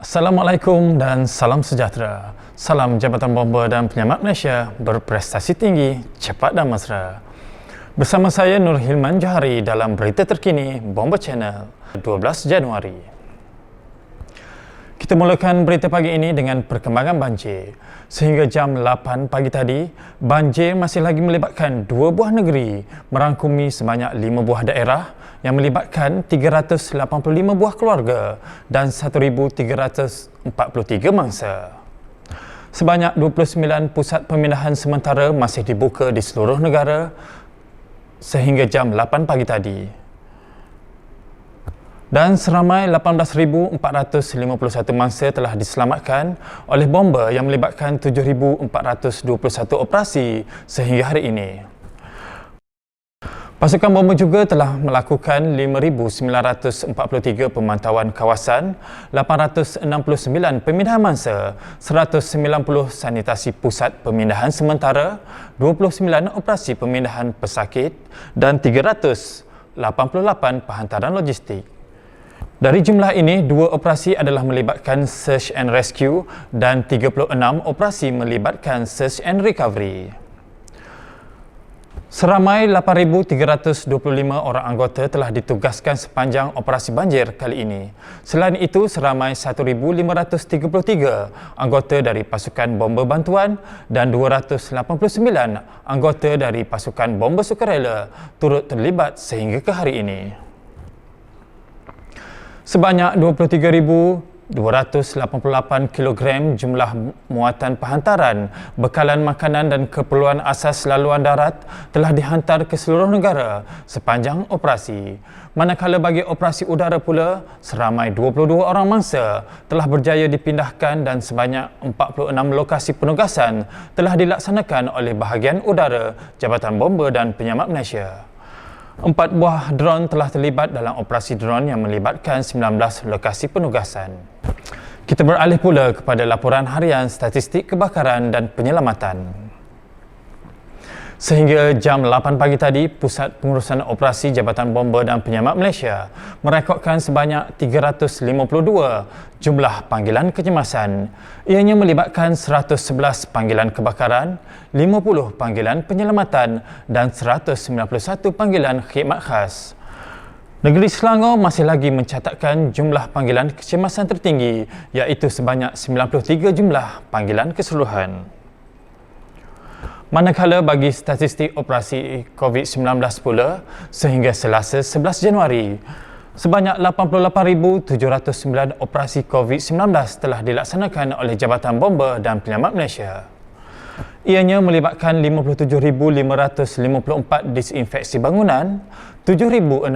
Assalamualaikum dan salam sejahtera. Salam Jabatan Bomba dan Penyelamat Malaysia berprestasi tinggi, cepat dan mesra. Bersama saya Nur Hilman Johari dalam berita terkini Bomba Channel 12 Januari. Kita mulakan berita pagi ini dengan perkembangan banjir. Sehingga jam 8 pagi tadi, banjir masih lagi melibatkan 2 buah negeri, merangkumi sebanyak 5 buah daerah yang melibatkan 385 buah keluarga dan 1,343 mangsa. Sebanyak 29 pusat pemindahan sementara masih dibuka di seluruh negara sehingga jam 8 pagi tadi. Dan seramai 18,451 mangsa telah diselamatkan oleh bomba yang melibatkan 7,421 operasi sehingga hari ini. Pasukan bomba juga telah melakukan 5,943 pemantauan kawasan, 869 pemindahan mangsa, 190 sanitasi pusat pemindahan sementara, 29 operasi pemindahan pesakit dan 388 penghantaran logistik. Dari jumlah ini, 2 operasi adalah melibatkan search and rescue dan 36 operasi melibatkan search and recovery. Seramai 8,325 orang anggota telah ditugaskan sepanjang operasi banjir kali ini. Selain itu, seramai 1,533 anggota dari pasukan bomba bantuan dan 289 anggota dari pasukan bomba sukarela turut terlibat sehingga ke hari ini. Sebanyak 23,288 kilogram jumlah muatan penghantaran, bekalan makanan dan keperluan asas laluan darat telah dihantar ke seluruh negara sepanjang operasi. Manakala bagi operasi udara pula, seramai 22 orang mangsa telah berjaya dipindahkan dan sebanyak 46 lokasi penugasan telah dilaksanakan oleh bahagian udara Jabatan Bomba dan Penyelamat Malaysia. 4 buah dron telah terlibat dalam operasi dron yang melibatkan 19 lokasi penugasan. Kita beralih pula kepada laporan harian statistik kebakaran dan penyelamatan. Sehingga jam 8 pagi tadi, Pusat Pengurusan Operasi Jabatan Bomba dan Penyelamat Malaysia merekodkan sebanyak 352 jumlah panggilan kecemasan. Ianya melibatkan 111 panggilan kebakaran, 50 panggilan penyelamatan dan 191 panggilan khidmat khas. Negeri Selangor masih lagi mencatatkan jumlah panggilan kecemasan tertinggi iaitu sebanyak 93 jumlah panggilan keseluruhan. Manakala bagi statistik operasi COVID-19 pula, sehingga Selasa 11 Januari, sebanyak 88,709 operasi COVID-19 telah dilaksanakan oleh Jabatan Bomba dan Penyelamat Malaysia. Ianya melibatkan 57,554 disinfeksi bangunan, 7,692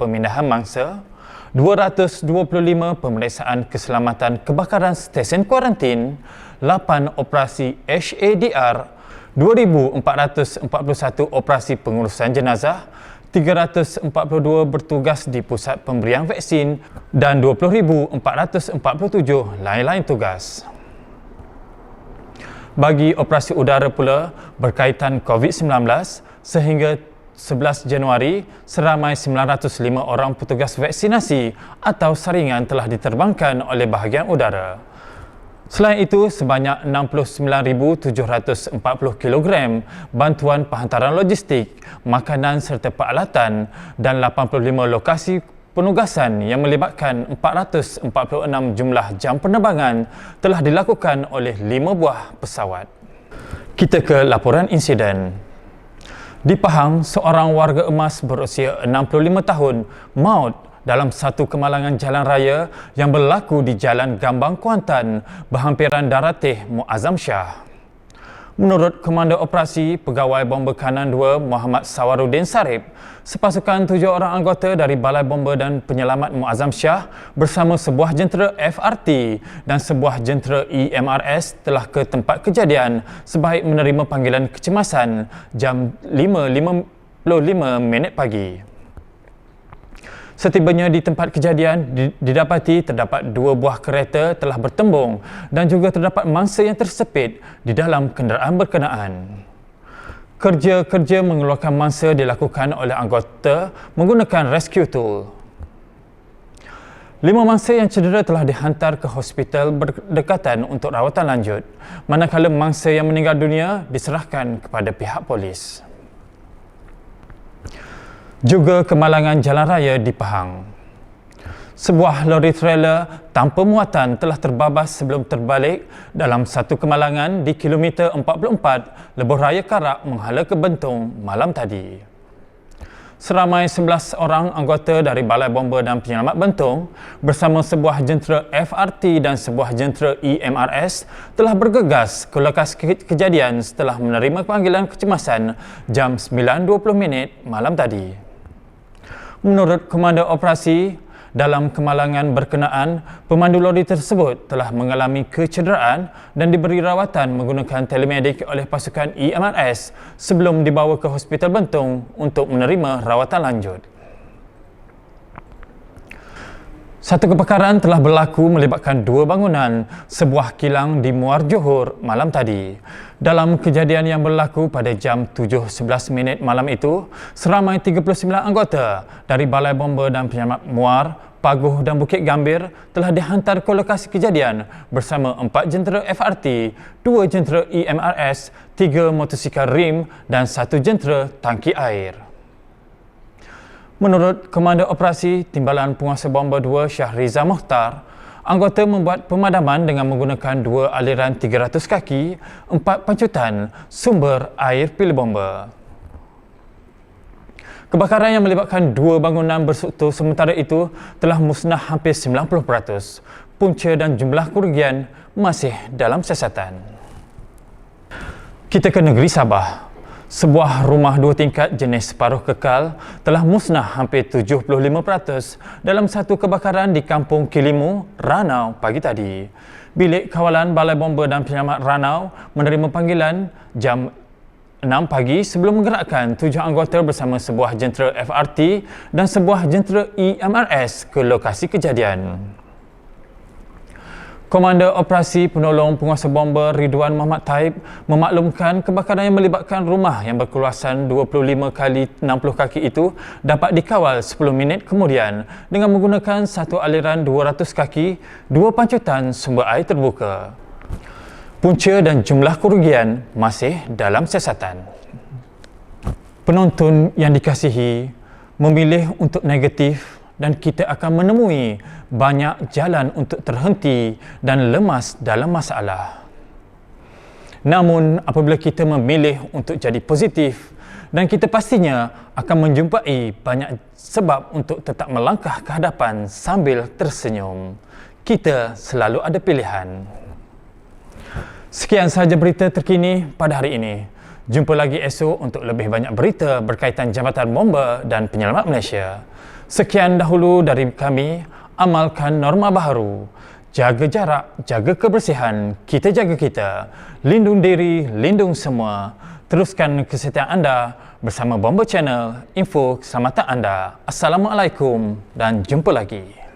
pemindahan mangsa, 225 pemeriksaan keselamatan kebakaran stesen kuarantin, 8 operasi HADR, 2,441 operasi pengurusan jenazah, 342 bertugas di pusat pemberian vaksin dan 20,447 lain-lain tugas. Bagi operasi udara pula berkaitan COVID-19, sehingga 11 Januari, seramai 905 orang petugas vaksinasi atau saringan telah diterbangkan oleh bahagian udara. Selain itu, sebanyak 69,740 kilogram bantuan penghantaran logistik, makanan serta peralatan dan 85 lokasi penugasan yang melibatkan 446 jumlah jam penerbangan telah dilakukan oleh 5 buah pesawat. Kita ke laporan insiden. Di Pahang, seorang warga emas berusia 65 tahun maut dalam satu kemalangan jalan raya yang berlaku di Jalan Gambang Kuantan, berhampiran Daratih Muazzam Shah. Menurut Komander Operasi Pegawai Bomba Kanan 2 Muhammad Sawaruddin Sarip, sepasukan 7 orang anggota dari Balai Bomba dan Penyelamat Muazzam Shah bersama sebuah jentera FRT dan sebuah jentera EMRS telah ke tempat kejadian sebaik menerima panggilan kecemasan jam 5.55 pagi. Setibanya di tempat kejadian, didapati terdapat 2 buah kereta telah bertembung dan juga terdapat mangsa yang tersepit di dalam kenderaan berkenaan. Kerja-kerja mengeluarkan mangsa dilakukan oleh anggota menggunakan rescue tool. 5 mangsa yang cedera telah dihantar ke hospital berdekatan untuk rawatan lanjut, manakala mangsa yang meninggal dunia diserahkan kepada pihak polis. Juga kemalangan jalan raya di Pahang. Sebuah lori trailer tanpa muatan telah terbabas sebelum terbalik dalam satu kemalangan di kilometer 44 Lebuh Raya Karak menghala ke Bentong malam tadi. Seramai 11 orang anggota dari Balai Bomba dan Penyelamat Bentong bersama sebuah jentera FRT dan sebuah jentera EMRS telah bergegas ke lokasi kejadian setelah menerima panggilan kecemasan jam 9.20 malam tadi. Menurut Komandan Operasi, dalam kemalangan berkenaan, pemandu lori tersebut telah mengalami kecederaan dan diberi rawatan menggunakan telemedik oleh pasukan EMRS sebelum dibawa ke Hospital Bentong untuk menerima rawatan lanjut. Satu kebakaran telah berlaku melibatkan 2 bangunan sebuah kilang di Muar Johor malam tadi. Dalam kejadian yang berlaku pada jam 7.11 malam itu, seramai 39 anggota dari Balai Bomba dan Penyelamat Muar, Paguh dan Bukit Gambir telah dihantar ke lokasi kejadian bersama 4 jentera FRT, 2 jentera EMRS, 3 motosikal rim dan 1 jentera tangki air. Menurut Komandan Operasi Timbalan Penguasa Bomba 2 Syahriza Mohtar, anggota membuat pemadaman dengan menggunakan 2 aliran 300 kaki, 4 pancutan, sumber air pil bomba. Kebakaran yang melibatkan 2 bangunan berstruktur sementara itu telah musnah hampir 90%. Punca dan jumlah kerugian masih dalam siasatan. Kita ke negeri Sabah. Sebuah rumah 2 tingkat jenis separuh kekal telah musnah hampir 75% dalam satu kebakaran di Kampung Kilimu, Ranau pagi tadi. Bilik Kawalan Balai Bomba dan Penyelamat Ranau menerima panggilan jam 6 pagi sebelum menggerakkan 7 anggota bersama sebuah jentera FRT dan sebuah jentera EMRS ke lokasi kejadian. Komandan Operasi Penolong Penguasa Bomba Ridwan Muhammad Taib memaklumkan kebakaran yang melibatkan rumah yang berkeluasan 25 kali 60 kaki itu dapat dikawal 10 minit kemudian dengan menggunakan satu aliran 200 kaki, 2 pancutan sumber air terbuka. Punca dan jumlah kerugian masih dalam siasatan. Penonton yang dikasihi, memilih untuk negatif dan kita akan menemui banyak jalan untuk terhenti dan lemas dalam masalah. Namun, apabila kita memilih untuk jadi positif dan kita pastinya akan menjumpai banyak sebab untuk tetap melangkah ke hadapan sambil tersenyum. Kita selalu ada pilihan. Sekian sahaja berita terkini pada hari ini. Jumpa lagi esok untuk lebih banyak berita berkaitan Jabatan Bomba dan Penyelamat Malaysia. Sekian dahulu dari kami, amalkan norma baharu. Jaga jarak, jaga kebersihan, kita jaga kita. Lindung diri, lindung semua. Teruskan kesetiaan anda bersama Bomba Channel, info keselamatan anda. Assalamualaikum dan jumpa lagi.